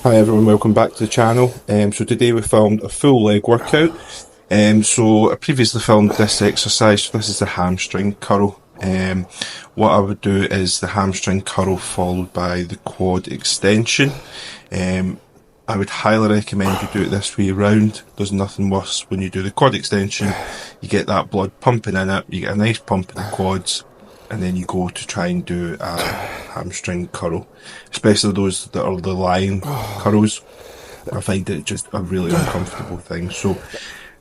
Hi everyone, welcome back to the channel. So today we filmed a full leg workout. So I previously filmed this exercise. This is the hamstring curl. What I would do is the hamstring curl followed by the quad extension. I would highly recommend you do it this way round. There's nothing worse when you do the quad extension. You get that blood pumping in it, you get a nice pump in the quads, and then you go to try and do a hamstring curl, especially those that are the lying curls. I find it just a really uncomfortable thing. So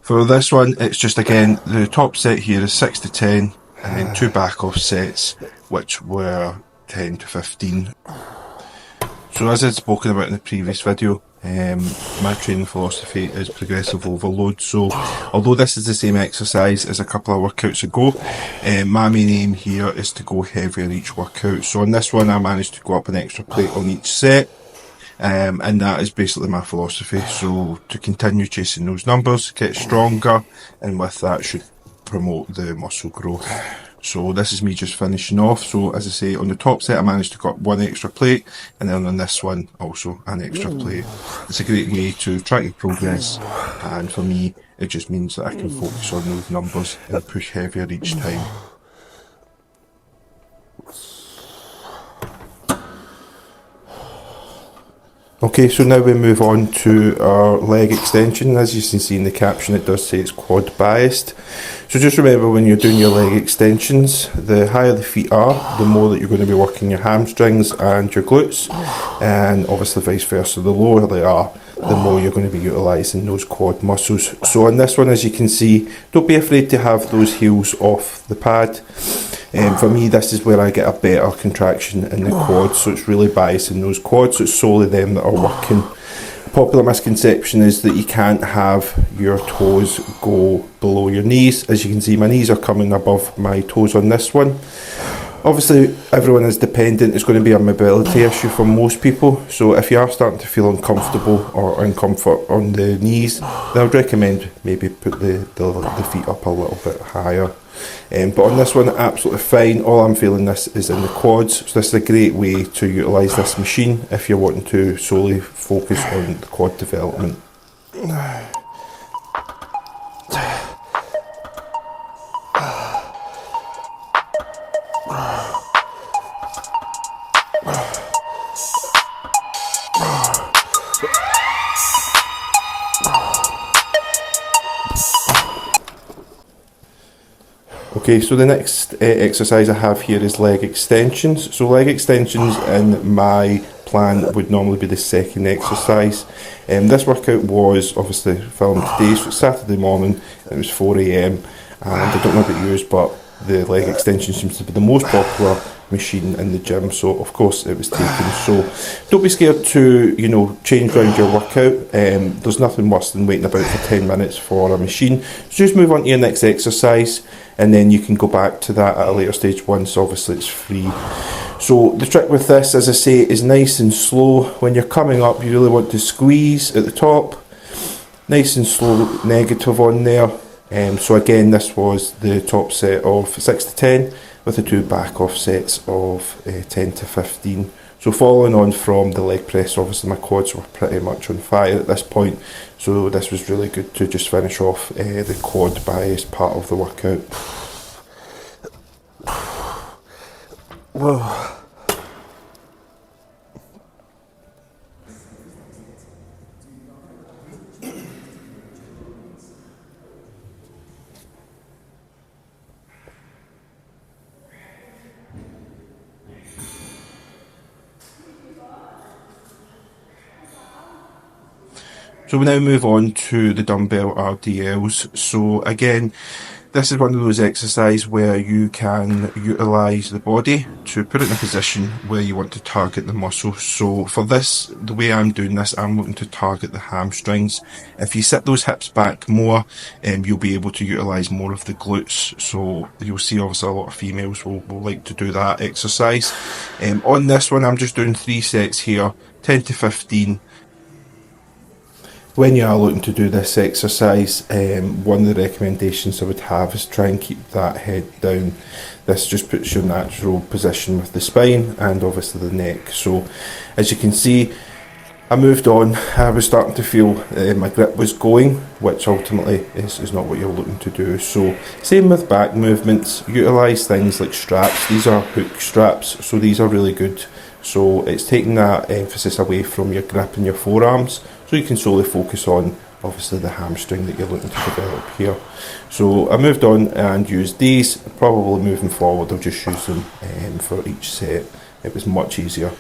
for this one, it's just, again, the top set here is 6 to 10, and then 2 back off sets, which were 10 to 15. So as I'd spoken about in the previous video, my training philosophy is progressive overload. So although this is the same exercise as a couple of workouts ago, my main aim here is to go heavier each workout. So on this one I managed to go up an extra plate on each set, and that is basically my philosophy. So to continue chasing those numbers, get stronger, and with that should promote the muscle growth. So this is me just finishing off. So as I say, on the top set I managed to got 1 extra plate, and then on this one also an extra plate. It's a great way to track your progress, and for me it just means that I can focus on those numbers and push heavier each time. Okay, so now we move on to our leg extension. As you can see in the caption, it does say it's quad biased. So just remember, when you're doing your leg extensions, the higher the feet are, the more that you're going to be working your hamstrings and your glutes, and obviously vice versa. The lower they are, the more you're going to be utilising those quad muscles. So on this one, as you can see, don't be afraid to have those heels off the pad. For me, this is where I get a better contraction in the quads, so it's really biasing those quads, so it's solely them that are working. A popular misconception is that you can't have your toes go below your knees. As you can see, my knees are coming above my toes on this one. Obviously, everyone is dependent. It's going to be a mobility issue for most people, so if you are starting to feel uncomfortable or uncomfort on the knees, then I would recommend maybe put the feet up a little bit higher. But on this one, absolutely fine. All I'm feeling this is in the quads, so this is a great way to utilise this machine if you're wanting to solely focus on the quad development. Okay, so the next exercise I have here is leg extensions. So leg extensions in my plan would normally be the second exercise. This workout was obviously filmed today, so it's Saturday morning, it was 4 AM, and I don't know about yours, but the leg extension seems to be the most popular machine in the gym, so of course it was taken. So don't be scared to, change around your workout. There's nothing worse than waiting about for 10 minutes for a machine. So just move on to your next exercise, and then you can go back to that at a later stage once obviously it's free. So the trick with this, as I say, is nice and slow. When you're coming up, you really want to squeeze at the top, nice and slow, negative on there. So again, this was the top set of 6 to 10 with the 2 back off sets of 10 to 15. So following on from the leg press, obviously my quads were pretty much on fire at this point, so this was really good to just finish off the quad bias part of the workout. Whoa. So we now move on to the dumbbell RDLs. So again, this is one of those exercises where you can utilise the body to put it in a position where you want to target the muscle. So for this, the way I'm doing this, I'm looking to target the hamstrings. If you sit those hips back more, you'll be able to utilise more of the glutes. So you'll see obviously a lot of females will like to do that exercise. On this one, I'm just doing 3 sets here, 10 to 15. When you are looking to do this exercise, one of the recommendations I would have is try and keep that head down. This just puts your natural position with the spine and obviously the neck. So as you can see, I moved on. I was starting to feel my grip was going, which ultimately is not what you're looking to do. So same with back movements, utilise things like straps. These are hook straps, so these are really good. So it's taking that emphasis away from your grip in your forearms, so you can solely focus on obviously the hamstring that you're looking to develop here. So I moved on and used these. Probably moving forward I'll just use them for each set. It was much easier.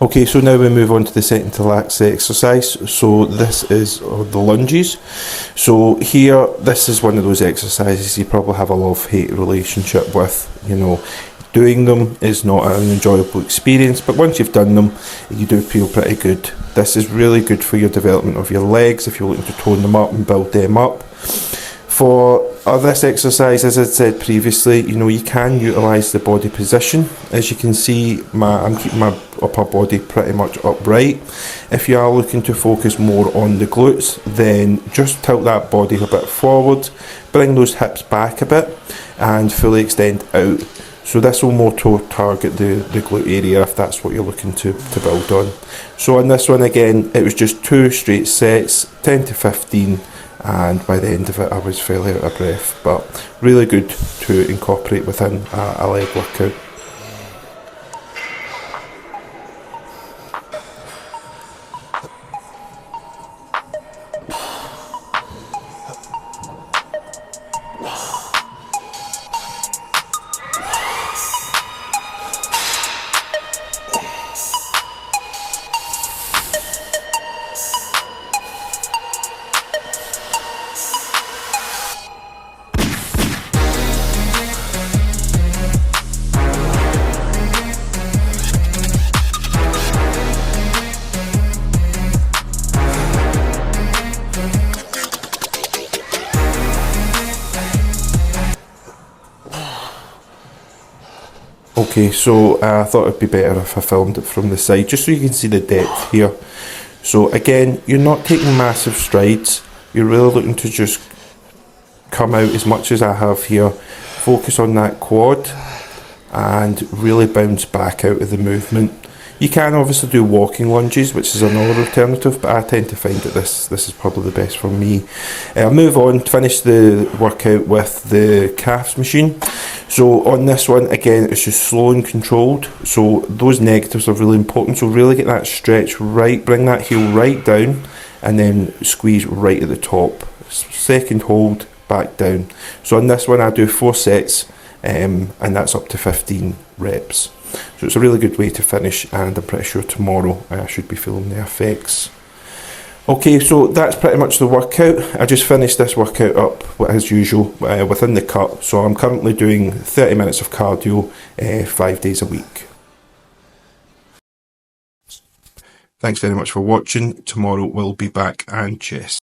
Okay, so now we move on to the second to last exercise. So this is the lunges. So here, this is one of those exercises you probably have a love-hate relationship with. You know, doing them is not an enjoyable experience, but once you've done them, you do feel pretty good. This is really good for your development of your legs if you're looking to tone them up and build them up. For this exercise, as I said previously, you know, you can utilise the body position. As you can see, I'm keeping my upper body pretty much upright. If you are looking to focus more on the glutes, then just tilt that body a bit forward, bring those hips back a bit, and fully extend out. So this will more target the glute area if that's what you're looking to build on. So on this one again, it was just 2 straight sets, 10 to 15. And by the end of it I was fairly out of breath, but really good to incorporate within a leg workout. Okay, so I thought it'd be better if I filmed it from the side, just so you can see the depth here. So again, you're not taking massive strides, you're really looking to just come out as much as I have here, focus on that quad, and really bounce back out of the movement. You can obviously do walking lunges, which is another alternative, but I tend to find that this is probably the best for me. I'll move on to finish the workout with the calves machine. So on this one, again, it's just slow and controlled. So those negatives are really important. So really get that stretch right, bring that heel right down, and then squeeze right at the top. Second hold, back down. So on this one, I do 4 sets, and that's up to 15 reps. So it's a really good way to finish, and I'm pretty sure tomorrow I should be feeling the effects. Okay, so that's pretty much the workout. I just finished this workout up as usual within the cut. So I'm currently doing 30 minutes of cardio 5 days a week. Thanks very much for watching. Tomorrow we'll be back and chest.